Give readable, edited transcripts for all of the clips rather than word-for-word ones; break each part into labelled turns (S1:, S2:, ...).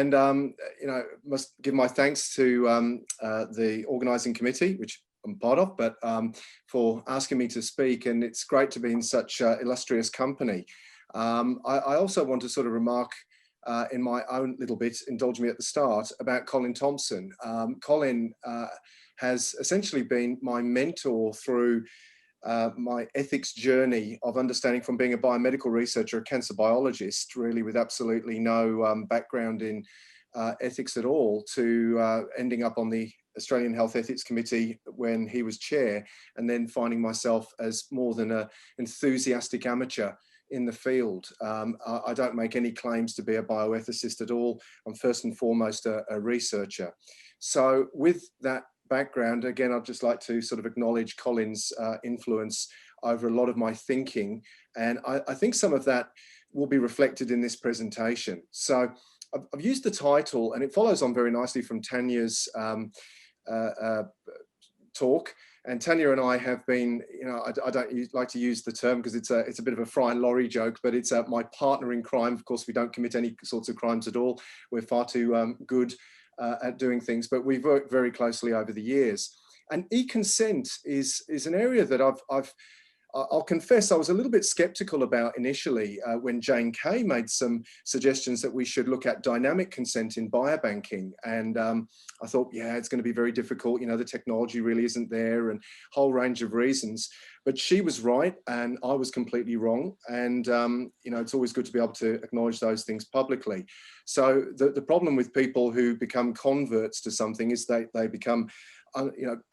S1: And, must give my thanks to the organising committee, which I'm part of, but for asking me to speak. And it's great to be in such illustrious company. I also want to sort of remark in my own little bit, indulge me at the start, about Colin Thompson. Colin has essentially been my mentor through my ethics journey of understanding, from being a biomedical researcher, a cancer biologist, really with absolutely no background in ethics at all, to ending up on the Australian Health Ethics Committee when he was chair, and then finding myself as more than an enthusiastic amateur in the field. I don't make any claims to be a bioethicist at all. I'm first and foremost a researcher. So with that background, again, I'd just like to sort of acknowledge Colin's influence over a lot of my thinking. And I think some of that will be reflected in this presentation. So I've used the title, and it follows on very nicely from Tanya's talk. And Tanya and I have been, I don't like to use the term because it's a bit of a Fry and Laurie joke, but it's my partner in crime. Of course, we don't commit any sorts of crimes at all. We're far too good at doing things, but we've worked very closely over the years. And eConsent is an area that I'll confess I was a little bit skeptical about initially when Jane Kay made some suggestions that we should look at dynamic consent in biobanking. And I thought, yeah, it's going to be very difficult. The technology really isn't there, and a whole range of reasons. But she was right and I was completely wrong. And, it's always good to be able to acknowledge those things publicly. So the problem with people who become converts to something is they become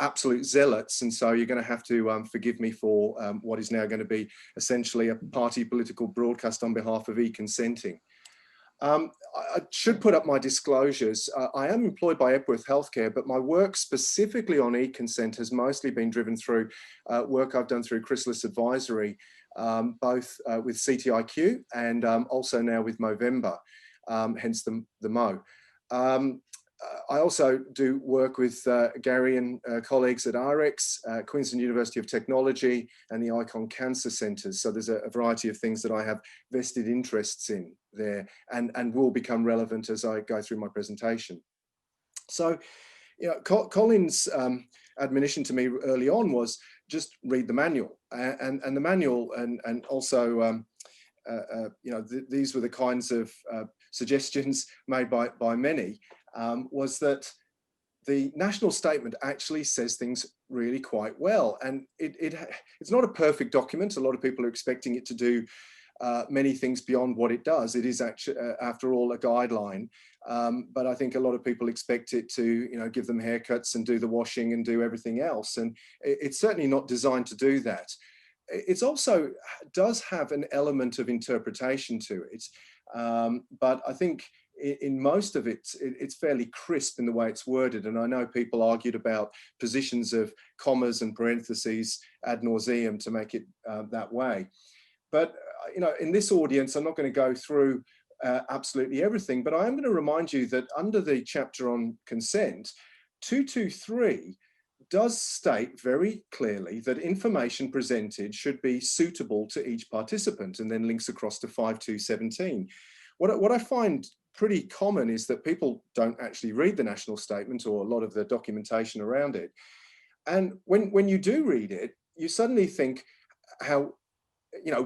S1: absolute zealots, and so you're going to have to forgive me for what is now going to be essentially a party political broadcast on behalf of eConsenting. I should put up my disclosures. I am employed by Epworth Healthcare, but my work specifically on eConsent has mostly been driven through work I've done through Chrysalis Advisory, both with CTIQ and also now with Movember, hence the Mo. I also do work with Gary and colleagues at HREC, Queensland University of Technology, and the Icon Cancer Centres. So there's a variety of things that I have vested interests in there, and will become relevant as I go through my presentation. So, Colin's admonition to me early on was just read the manual, and the manual, and also these were the kinds of suggestions made by many. Was that the national statement actually says things really quite well, and it's not a perfect document. A lot of people are expecting it to do many things beyond what it does. It is actually, after all, a guideline, but I think a lot of people expect it to, give them haircuts and do the washing and do everything else, and it's certainly not designed to do that. It also does have an element of interpretation to it, but I think in most of it, it's fairly crisp in the way it's worded. And I know people argued about positions of commas and parentheses ad nauseum to make it that way. But, in this audience, I'm not going to go through absolutely everything, but I am going to remind you that under the chapter on consent, 223 does state very clearly that information presented should be suitable to each participant, and then links across to 5217. What I find pretty common is that people don't actually read the national statement or a lot of the documentation around it. And when you do read it, you suddenly think how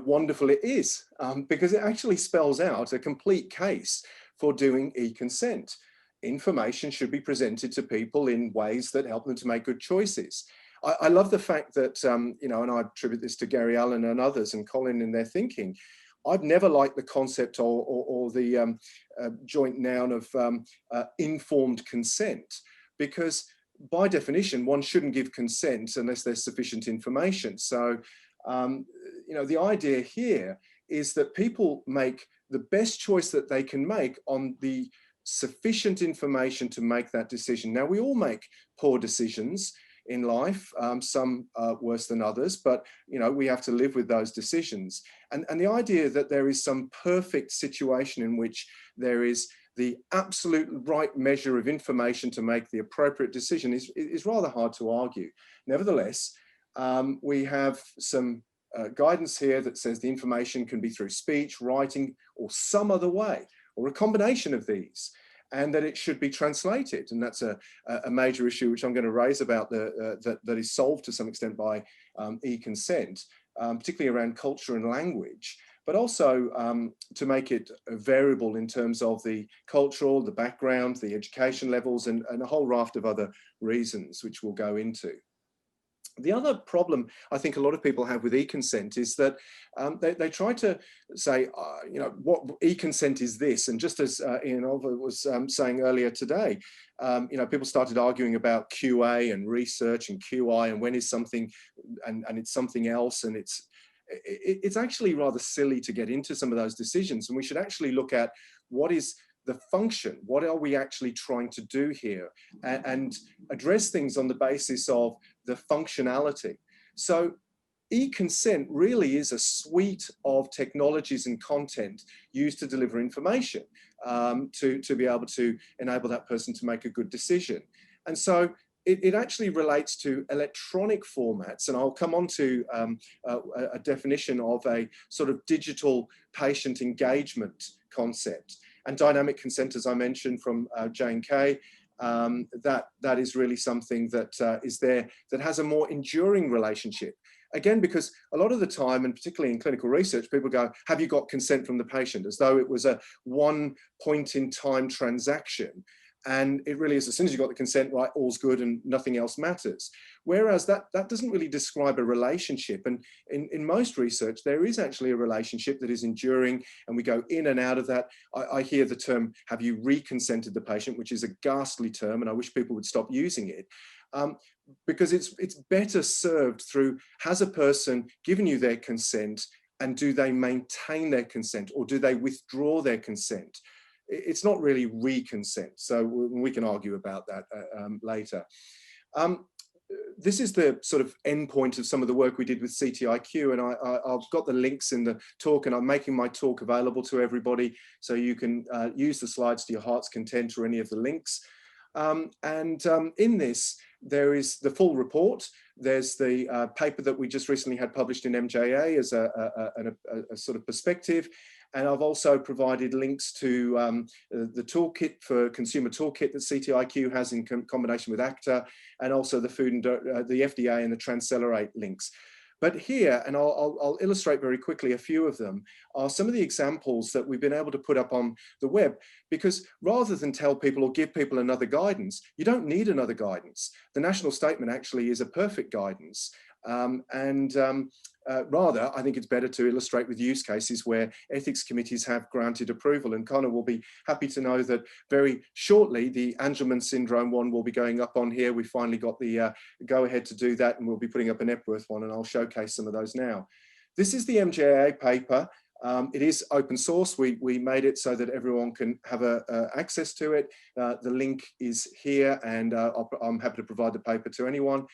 S1: wonderful it is, because it actually spells out a complete case for doing eConsent. Information should be presented to people in ways that help them to make good choices. I love the fact that, and I attribute this to Gary Allen and others and Colin in their thinking. I've never liked the concept or the joint noun of informed consent, because by definition, one shouldn't give consent unless there's sufficient information. So, the idea here is that people make the best choice that they can make on the sufficient information to make that decision. Now, we all make poor decisions in life, some worse than others, but we have to live with those decisions. And the idea that there is some perfect situation in which there is the absolute right measure of information to make the appropriate decision is rather hard to argue. Nevertheless, we have some guidance here that says the information can be through speech, writing, or some other way, or a combination of these. and that it should be translated. And that's a major issue which I'm going to raise about that is solved to some extent by eConsent, particularly around culture and language, but also to make it variable in terms of the cultural, the background, the education levels, and a whole raft of other reasons, which we'll go into. The other problem I think a lot of people have with eConsent is that they try to say, you know, what eConsent is this? And just as Ian Oliver was saying earlier today, you know, people started arguing about QA and research and QI and when is something and it's something else, and it's actually rather silly to get into some of those decisions. And we should actually look at what is the function, what are we actually trying to do here, and address things on the basis of the functionality. So eConsent really is a suite of technologies and content used to deliver information to be able to enable that person to make a good decision. And so it actually relates to electronic formats, and I'll come on to a definition of a sort of digital patient engagement concept. And dynamic consent, as I mentioned from J&K, that is really something that is there, that has a more enduring relationship. Again, because a lot of the time, and particularly in clinical research, people go, have you got consent from the patient? As though it was a one point in time transaction. And it really is, as soon as you got the consent, right, all's good and nothing else matters. Whereas that doesn't really describe a relationship. And in most research, there is actually a relationship that is enduring, and we go in and out of that. I hear the term, have you reconsented the patient, which is a ghastly term, and I wish people would stop using it. Because it's better served through, has a person given you their consent, and do they maintain their consent, or do they withdraw their consent? It's not really re-consent, so we can argue about that later. This is the sort of end point of some of the work we did with CTIQ, and I've got the links in the talk, and I'm making my talk available to everybody, so you can use the slides to your heart's content or any of the links. In this, there is the full report. There's the paper that we just recently had published in MJA as a sort of perspective. And I've also provided links to the toolkit for consumer toolkit that CTIQ has in combination with ACTA, and also the food and the FDA and the Transcelerate links. But here, and I'll illustrate very quickly a few of them, are some of the examples that we've been able to put up on the web, because rather than tell people or give people another guidance, you don't need another guidance. The national statement actually is a perfect guidance. Rather, I think it's better to illustrate with use cases where ethics committees have granted approval. And Connor will be happy to know that very shortly, the Angelman syndrome one will be going up on here. We finally got the go ahead to do that, and we'll be putting up an Epworth one, and I'll showcase some of those now. This is the MJA paper. It is open source. We made it so that everyone can have access to it. The link is here, and I'm happy to provide the paper to anyone.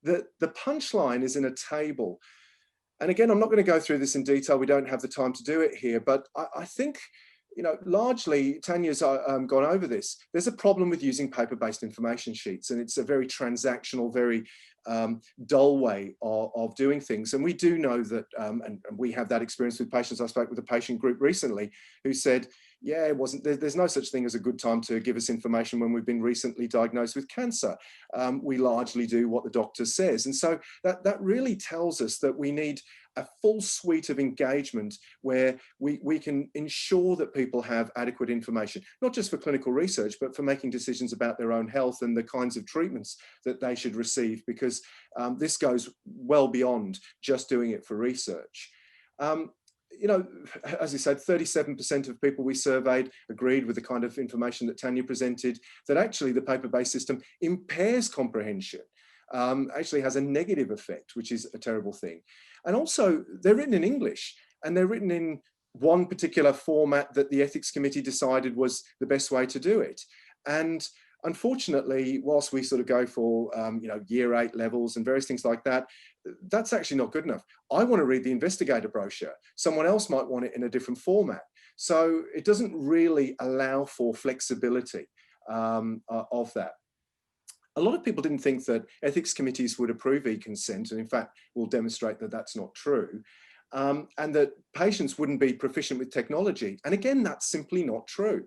S1: The punchline is in a table. And again, I'm not going to go through this in detail. We don't have the time to do it here, but I think, you know, largely Tanya's gone over this. There's a problem with using paper-based information sheets, and it's a very transactional, very dull way of doing things. And we do know that, and we have that experience with patients. I spoke with a patient group recently who said, yeah, there's no such thing as a good time to give us information when we've been recently diagnosed with cancer. We largely do what the doctor says. And so that really tells us that we need a full suite of engagement where we can ensure that people have adequate information, not just for clinical research, but for making decisions about their own health and the kinds of treatments that they should receive, because this goes well beyond just doing it for research. You know, as I said, 37% of people we surveyed agreed with the kind of information that Tanya presented, that actually the paper-based system impairs comprehension, actually has a negative effect, which is a terrible thing. And also, they're written in English, and they're written in one particular format that the ethics committee decided was the best way to do it. And unfortunately, whilst we sort of go for you know, year 8 levels and various things like that, that's actually not good enough. I want to read the investigator brochure. Someone else might want it in a different format. So it doesn't really allow for flexibility of that. A lot of people didn't think that ethics committees would approve eConsent, and in fact, we'll demonstrate that that's not true, and that patients wouldn't be proficient with technology. And again, that's simply not true.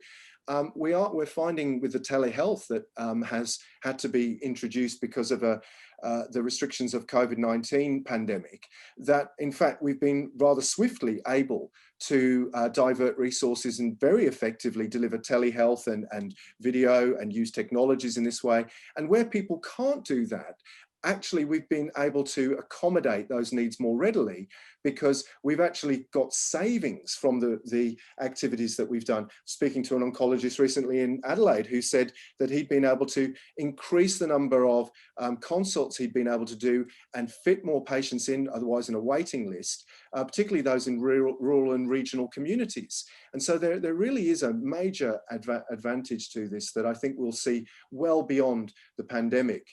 S1: we're finding with the telehealth that has had to be introduced because of the restrictions of COVID-19 pandemic, that in fact we've been rather swiftly able to divert resources and very effectively deliver telehealth and video and use technologies in this way. And where people can't do that, actually we've been able to accommodate those needs more readily, because we've actually got savings from the activities that we've done. Speaking to an oncologist recently in Adelaide who said that he'd been able to increase the number of consults he'd been able to do and fit more patients in, otherwise in a waiting list, particularly those in rural and regional communities. And so there really is a major advantage to this that I think we'll see well beyond the pandemic.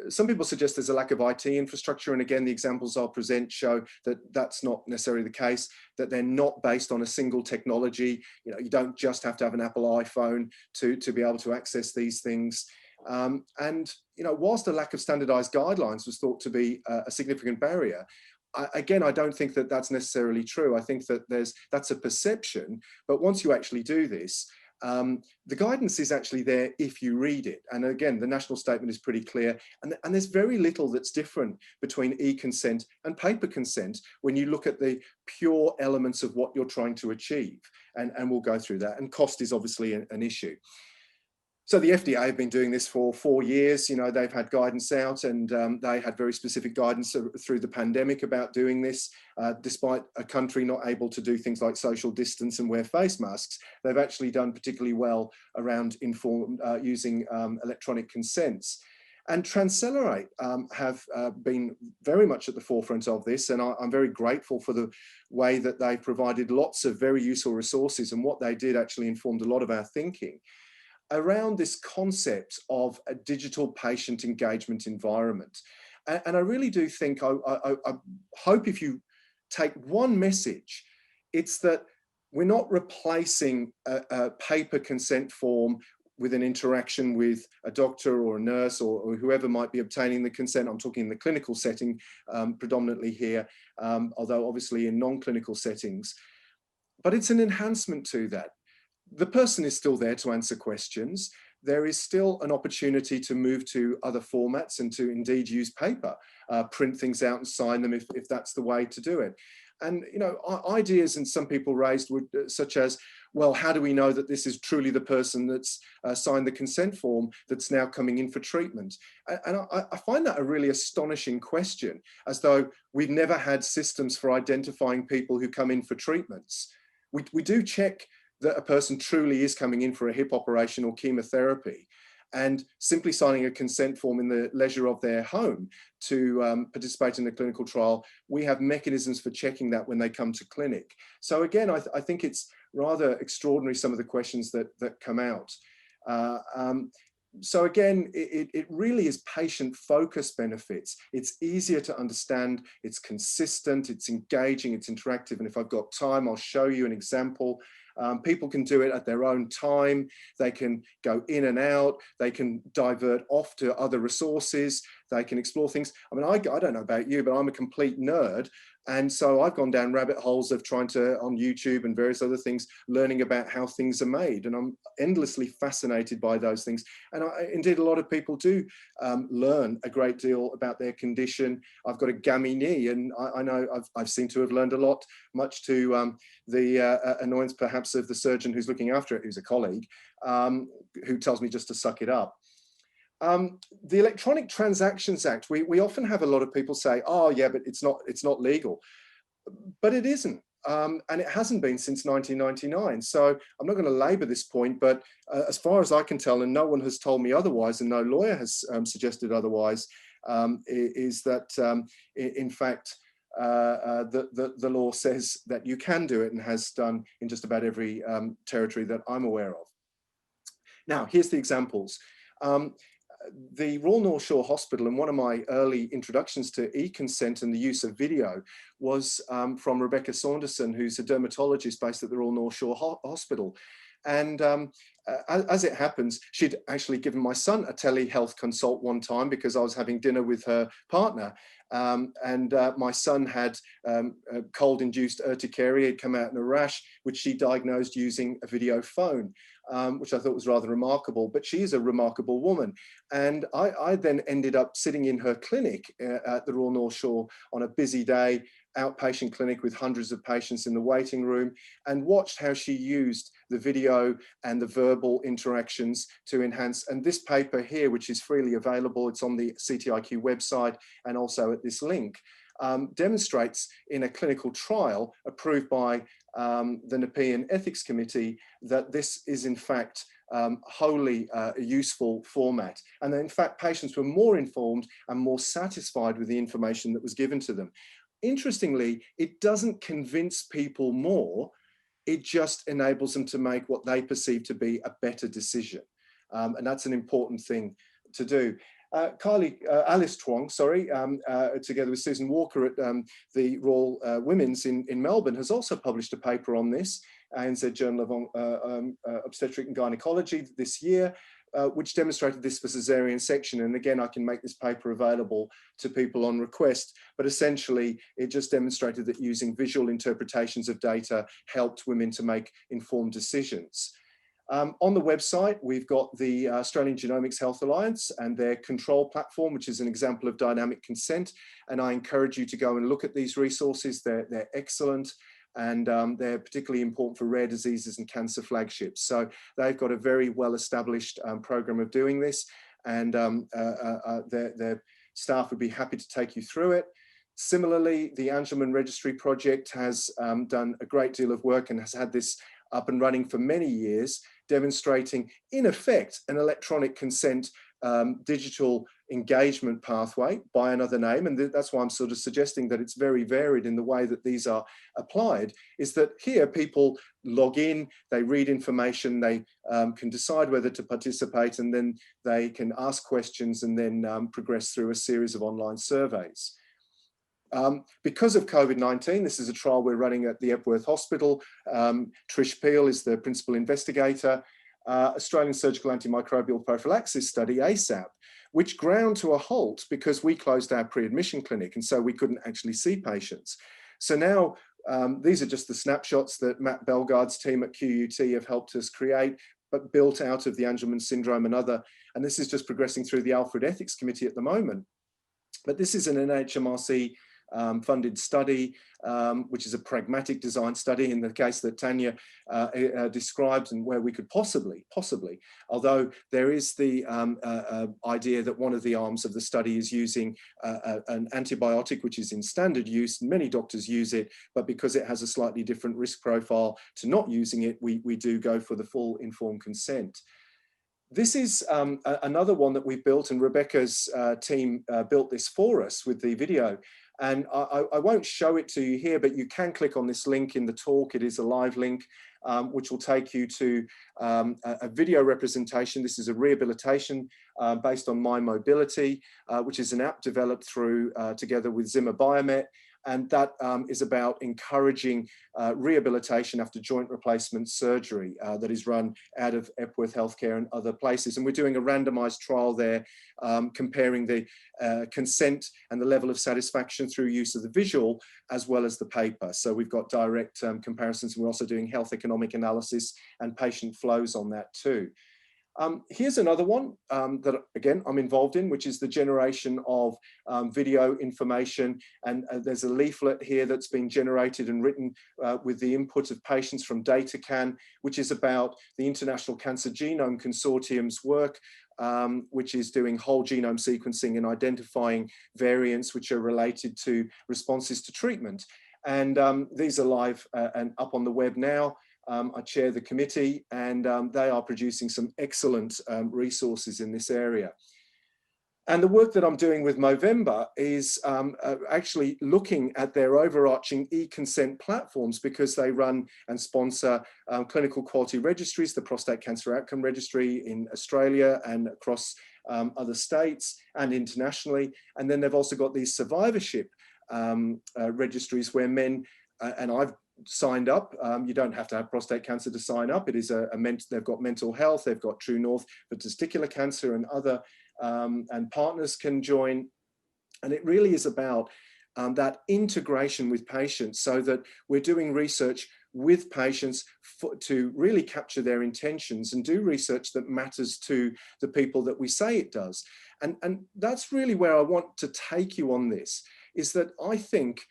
S1: Some people suggest there's a lack of IT infrastructure, and again, the examples I'll present show that that's not necessarily the case, that they're not based on a single technology. You know, you don't just have to have an Apple iPhone to be able to access these things. And, you know, whilst a lack of standardized guidelines was thought to be a significant barrier, again, I don't think that that's necessarily true. I think that that's a perception, but once you actually do this, the guidance is actually there if you read it. And again, the national statement is pretty clear. And there's very little that's different between eConsent and paper consent when you look at the pure elements of what you're trying to achieve. And we'll go through that. And cost is obviously an issue. So the FDA have been doing this for 4 years. You know, they've had guidance out, and they had very specific guidance through the pandemic about doing this. Despite a country not able to do things like social distance and wear face masks, they've actually done particularly well around using electronic consents. And Transcelerate have been very much at the forefront of this, and I'm very grateful for the way that they provided lots of very useful resources, and what they did actually informed a lot of our thinking around this concept of a digital patient engagement environment. And I really do think, I hope if you take one message, it's that we're not replacing a paper consent form with an interaction with a doctor or a nurse or whoever might be obtaining the consent. I'm talking in the clinical setting predominantly here, although obviously in non-clinical settings. But it's an enhancement to that. The person is still there to answer questions. There is still an opportunity to move to other formats and to indeed use paper, print things out and sign them if that's the way to do it. And, you know, ideas and some people raised would, such as, well, how do we know that this is truly the person that's signed the consent form that's now coming in for treatment? And I find that a really astonishing question, as though we've never had systems for identifying people who come in for treatments. We do check that a person truly is coming in for a hip operation or chemotherapy, and simply signing a consent form in the leisure of their home to participate in the clinical trial, we have mechanisms for checking that when they come to clinic. So again, I think it's rather extraordinary, some of the questions that come out. So again, it really is patient-focused benefits. It's easier to understand, it's consistent, it's engaging, it's interactive. And if I've got time, I'll show you an example. People can do it at their own time. They can go in and out. They can divert off to other resources. They can explore things. I mean, I don't know about you, but I'm a complete nerd. And so I've gone down rabbit holes of trying to, on YouTube and various other things, learning about how things are made. And I'm endlessly fascinated by those things. And indeed, a lot of people do learn a great deal about their condition. I've got a gammy knee, and I know I've seemed to have learned a lot, much to the annoyance perhaps of the surgeon who's looking after it, who's a colleague, who tells me just to suck it up. The Electronic Transactions Act, we often have a lot of people say, oh yeah, but it's not legal. But it isn't, and it hasn't been since 1999. So I'm not going to labour this point, but as far as I can tell, and no one has told me otherwise, and no lawyer has suggested otherwise, is that in fact, the law says that you can do it, and has done in just about every territory that I'm aware of. Now, here's the examples. The Royal North Shore Hospital, and one of my early introductions to eConsent and the use of video was from Rebecca Saunderson, who's a dermatologist based at the Royal North Shore Hospital. And as it happens, she'd actually given my son a telehealth consult one time because I was having dinner with her partner. My son had cold-induced urticaria. He'd come out in a rash, which she diagnosed using a video phone, which I thought was rather remarkable. But she is a remarkable woman. And I then ended up sitting in her clinic at the Royal North Shore on a busy day, outpatient clinic with hundreds of patients in the waiting room, and watched how she used the video and the verbal interactions to enhance. And this paper here, which is freely available, it's on the CTIQ website and also at this link, demonstrates in a clinical trial approved by the Nepean Ethics Committee that this is in fact wholly a useful format. And that in fact patients were more informed and more satisfied with the information that was given to them. Interestingly, it doesn't convince people more, it just enables them to make what they perceive to be a better decision. And that's an important thing to do. Alice Twong, together with Susan Walker at the Royal Women's in Melbourne, has also published a paper on this, ANZ Journal of Obstetric and Gynecology this year, which demonstrated this for caesarean section. And again, I can make this paper available to people on request, but essentially it just demonstrated that using visual interpretations of data helped women to make informed decisions. On the website, we've got the Australian Genomics Health Alliance and their control platform, which is an example of dynamic consent. And I encourage you to go and look at these resources. They're excellent. And they're particularly important for rare diseases and cancer flagships. So they've got a very well-established program of doing this, and their staff would be happy to take you through it. Similarly, the Angelman Registry Project has done a great deal of work and has had this up and running for many years, demonstrating, in effect, an electronic consent digital engagement pathway by another name. And that's why I'm sort of suggesting that it's very varied in the way that these are applied, is that here people log in, they read information, they can decide whether to participate, and then they can ask questions and then progress through a series of online surveys. Because of COVID-19, this is a trial we're running at the Epworth Hospital. Trish Peel is the principal investigator. Australian Surgical Antimicrobial Prophylaxis Study, ASAP, which ground to a halt because we closed our pre-admission clinic, and so we couldn't actually see patients. So now these are just the snapshots that Matt Bellegarde's team at QUT have helped us create, but built out of the Angelman syndrome and this is just progressing through the Alfred Ethics Committee at the moment. But this is an NHMRC funded study, which is a pragmatic design study in the case that Tanya described, and where we could possibly, although there is the idea that one of the arms of the study is using an antibiotic, which is in standard use. Many doctors use it, but because it has a slightly different risk profile to not using it, we do go for the full informed consent. This is another one that we've built, and Rebecca's team built this for us with the video. And I won't show it to you here, but you can click on this link in the talk. It is a live link, which will take you to a video representation. This is a rehabilitation based on My Mobility, which is an app developed through together with Zimmer Biomet. And that is about encouraging rehabilitation after joint replacement surgery that is run out of Epworth Healthcare and other places. And we're doing a randomized trial there, comparing the consent and the level of satisfaction through use of the visual as well as the paper. So we've got direct comparisons, and we're also doing health economic analysis and patient flows on that too. Here's another one that, again, I'm involved in, which is the generation of video information. And there's a leaflet here that's been generated and written with the input of patients from DataCan, which is about the International Cancer Genome Consortium's work, which is doing whole genome sequencing and identifying variants which are related to responses to treatment. And these are live and up on the web now. I chair the committee, and they are producing some excellent resources in this area. And the work that I'm doing with Movember is actually looking at their overarching eConsent platforms, because they run and sponsor clinical quality registries, the Prostate Cancer Outcome Registry in Australia and across other states and internationally. And then they've also got these survivorship registries where men, and I've signed up. You don't have to have prostate cancer to sign up. It is they've got mental health, they've got True North for testicular cancer and other, and partners can join. And it really is about that integration with patients, so that we're doing research with patients to really capture their intentions and do research that matters to the people that we say it does. And that's really where I want to take you on this, is that I think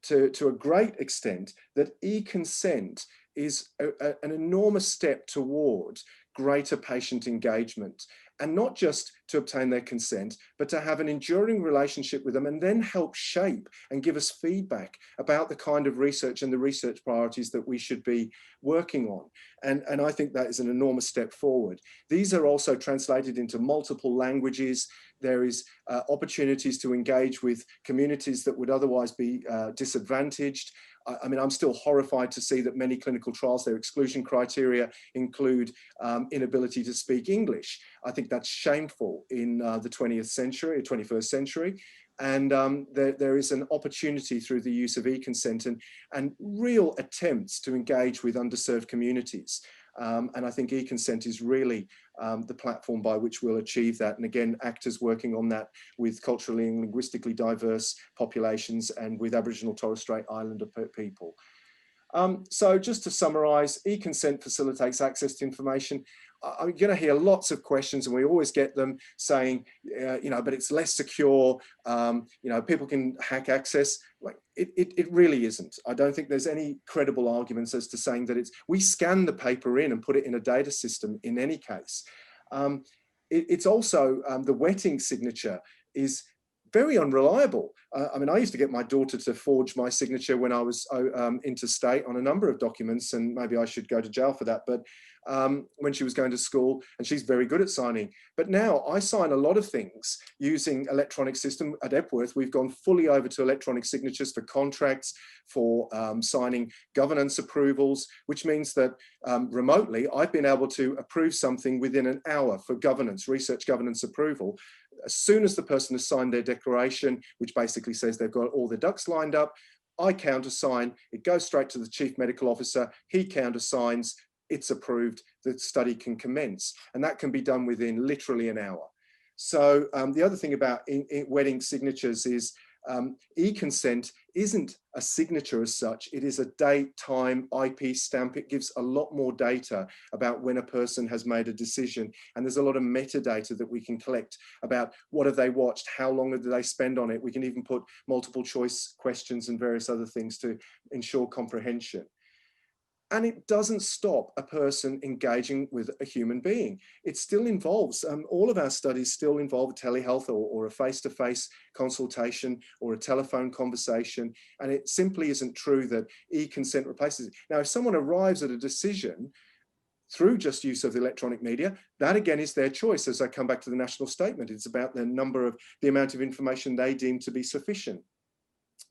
S1: to a great extent that eConsent is an enormous step toward greater patient engagement, and not just to obtain their consent, but to have an enduring relationship with them and then help shape and give us feedback about the kind of research and the research priorities that we should be working on. And I think that is an enormous step forward. These are also translated into multiple languages. There is opportunities to engage with communities that would otherwise be disadvantaged. I mean, I'm still horrified to see that many clinical trials, their exclusion criteria include inability to speak English. I think that's shameful in the 20th century, 21st century. And there is an opportunity through the use of eConsent and real attempts to engage with underserved communities. And I think eConsent is really the platform by which we'll achieve that. And again, actors working on that with culturally and linguistically diverse populations and with Aboriginal Torres Strait Islander people. So just to summarise, eConsent facilitates access to information. I'm going to hear lots of questions, and we always get them saying, you know, but it's less secure, you know, people can hack access. Like, it really isn't. I don't think there's any credible arguments as to saying that we scan the paper in and put it in a data system in any case. It's also, the wetting signature is very unreliable. I mean, I used to get my daughter to forge my signature when I was interstate on a number of documents, and maybe I should go to jail for that, but when she was going to school, and she's very good at signing. But now I sign a lot of things using electronic system. At Epworth, we've gone fully over to electronic signatures for contracts, for signing governance approvals, which means that remotely, I've been able to approve something within an hour for governance, research governance approval. As soon as the person has signed their declaration, which basically says they've got all their ducks lined up, I countersign, it goes straight to the chief medical officer, he countersigns, it's approved, the study can commence. And that can be done within literally an hour. So the other thing about wedding signatures is eConsent isn't a signature as such. It is a date, time, IP stamp. It gives a lot more data about when a person has made a decision. And there's a lot of metadata that we can collect about what have they watched, how long did they spend on it. We can even put multiple choice questions and various other things to ensure comprehension. And it doesn't stop a person engaging with a human being. It still involves, all of our studies still involve telehealth or a face-to-face consultation or a telephone conversation. And it simply isn't true that eConsent replaces it. Now, if someone arrives at a decision through just use of the electronic media, that again is their choice. As I come back to the national statement, it's about the amount of information they deem to be sufficient.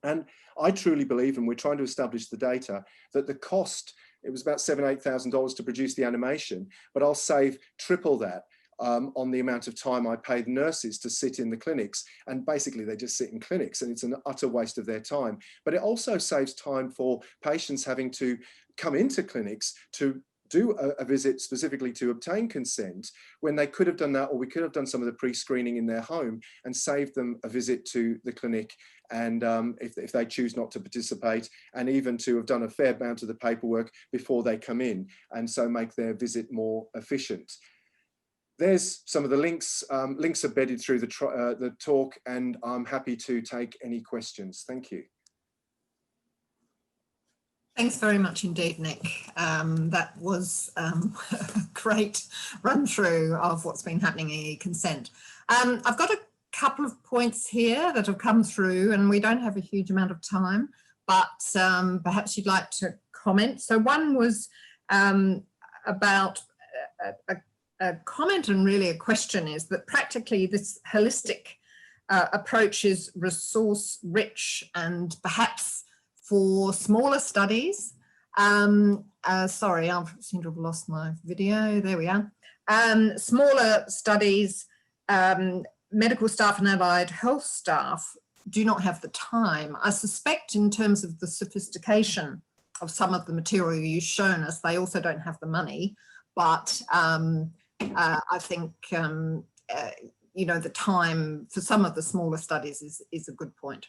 S1: And I truly believe, and we're trying to establish the data, that the cost, it was about $7,000 to $8,000 to produce the animation, but I'll save triple that on the amount of time I paid nurses to sit in the clinics. And basically they just sit in clinics, and it's an utter waste of their time. But it also saves time for patients having to come into clinics to do a visit specifically to obtain consent, when they could have done that, or we could have done some of the pre-screening in their home and saved them a visit to the clinic. And if they choose not to participate, and even to have done a fair amount of the paperwork before they come in, and so make their visit more efficient. There's some of the links. Links are bedded through the talk, and I'm happy to take any questions. Thank you.
S2: Thanks very much indeed, Nick. That was a great run through of what's been happening in eConsent. I've got a couple of points here that have come through, and we don't have a huge amount of time, but perhaps you'd like to comment. So one was about a comment, and really a question, is that practically this holistic approach is resource rich, and perhaps for smaller studies, sorry, I seem to have lost my video. There we are. Smaller studies, medical staff and allied health staff do not have the time. I suspect in terms of the sophistication of some of the material you've shown us, they also don't have the money. But I think you know, the time for some of the smaller studies is a good point.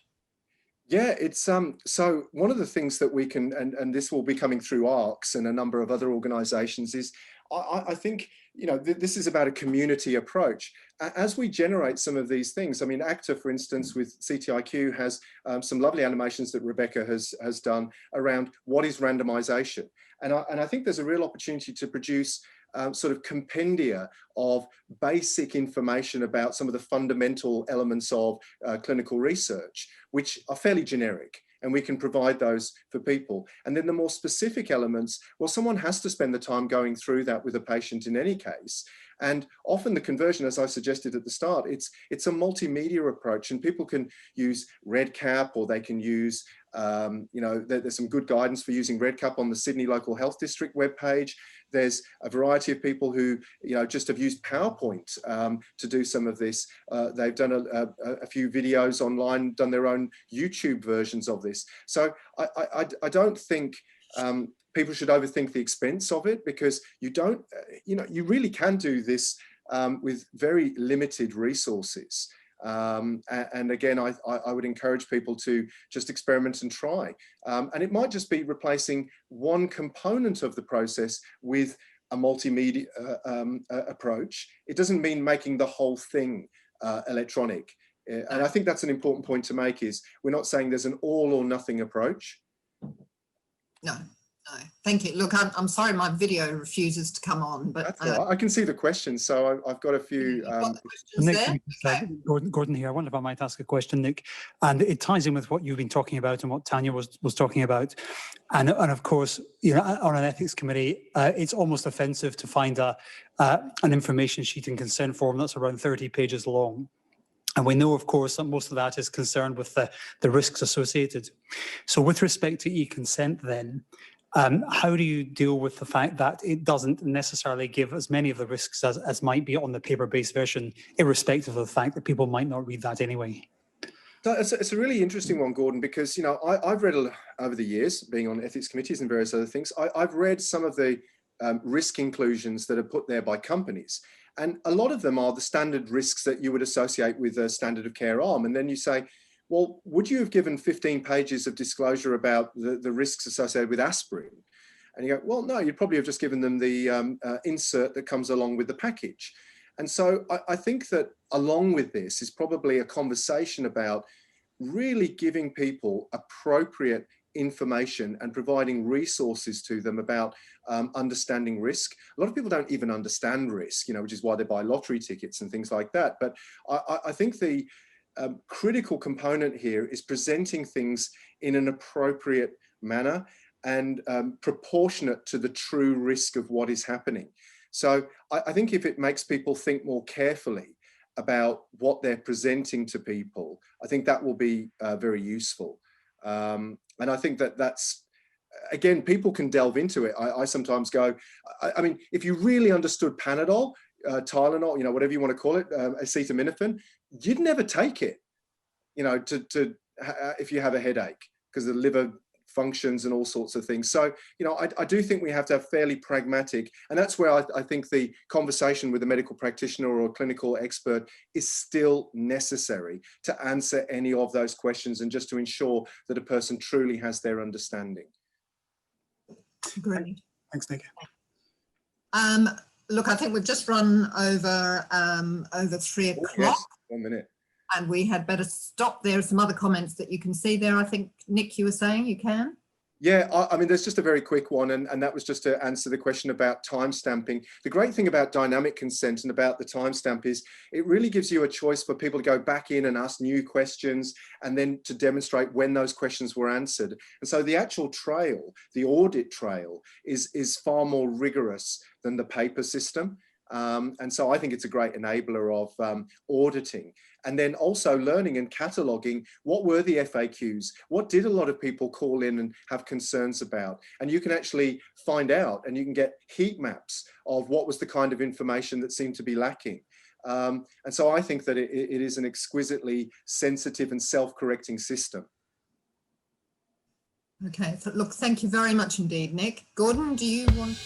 S1: Yeah, it's so one of the things that we can, and this will be coming through ARCS and a number of other organizations, is I think, you know, this is about a community approach. As we generate some of these things, I mean, ACTA, for instance, with CTIQ has some lovely animations that Rebecca has done around what is randomization. And I think there's a real opportunity to produce sort of compendia of basic information about some of the fundamental elements of clinical research, which are fairly generic, and we can provide those for people. And then the more specific elements, well, someone has to spend the time going through that with a patient in any case. And often the conversion, as I suggested at the start, it's a multimedia approach, and people can use REDCap, or they can use, you know, there's some good guidance for using REDCap on the Sydney Local Health District webpage. There's a variety of people who, you know, just have used PowerPoint to do some of this. They've done a few videos online, done their own YouTube versions of this. So I don't think people should overthink the expense of it, because you don't, you know, you really can do this with very limited resources. And again, I would encourage people to just experiment and try. And it might just be replacing one component of the process with a multimedia approach. It doesn't mean making the whole thing electronic. And I think that's an important point to make, is we're not saying there's an all or nothing approach.
S2: No. No, thank you. Look, I'm sorry my video refuses to come on, but
S1: that's all right. I can see the questions, so I've got a few.
S3: Nick,
S2: okay.
S3: Gordon here. I wonder if I might ask a question, Nick, and it ties in with what you've been talking about and what Tanya was talking about, and of course, you know, on an ethics committee, it's almost offensive to find an information sheet and consent form that's around 30 pages long. And we know, of course, that most of that is concerned with the risks associated. So with respect to eConsent then, how do you deal with the fact that it doesn't necessarily give as many of the risks as might be on the paper-based version, irrespective of the fact that people might not read that anyway?
S1: So it's a really interesting one, Gordon, because, you know, I've read over the years, being on ethics committees and various other things, I've read some of the risk inclusions that are put there by companies. And a lot of them are the standard risks that you would associate with a standard of care arm. And then you say, well, would you have given 15 pages of disclosure about the risks associated with aspirin? And you go, well, no, you'd probably have just given them the insert that comes along with the package. And so I think that along with this is probably a conversation about really giving people appropriate information and providing resources to them about understanding risk. A lot of people don't even understand risk, you know, which is why they buy lottery tickets and things like that. But I think the critical component here is presenting things in an appropriate manner and proportionate to the true risk of what is happening. So I think if it makes people think more carefully about what they're presenting to people, I think that will be very useful. And I think that that's, again, people can delve into it. I sometimes go, I mean, if you really understood Panadol, Tylenol, you know, whatever you want to call it, acetaminophen, you'd never take it, you know, if you have a headache, because the liver functions and all sorts of things. So, you know, I do think we have to have fairly pragmatic, and that's where I think the conversation with a medical practitioner or a clinical expert is still necessary to answer any of those questions and just to ensure that a person truly has their understanding.
S2: Great.
S3: Thanks, Nick.
S2: Look, I think we've just run over 3 o'clock.
S1: Yes, 1 minute.
S2: And we had better stop. There are some other comments that you can see there. I think, Nick, you were saying you can?
S1: Yeah, I mean, there's just a very quick one, and that was just to answer the question about timestamping. The great thing about dynamic consent and about the timestamp is it really gives you a choice for people to go back in and ask new questions and then to demonstrate when those questions were answered. And so the actual trail, the audit trail, is far more rigorous than the paper system. And so I think it's a great enabler of auditing. And then also learning and cataloging what were the FAQs, what did a lot of people call in and have concerns about. And you can actually find out, and you can get heat maps of what was the kind of information that seemed to be lacking. And so I think that it is an exquisitely sensitive and self-correcting system.
S2: Okay, so look, thank you very much indeed, Nick. Gordon, do you want...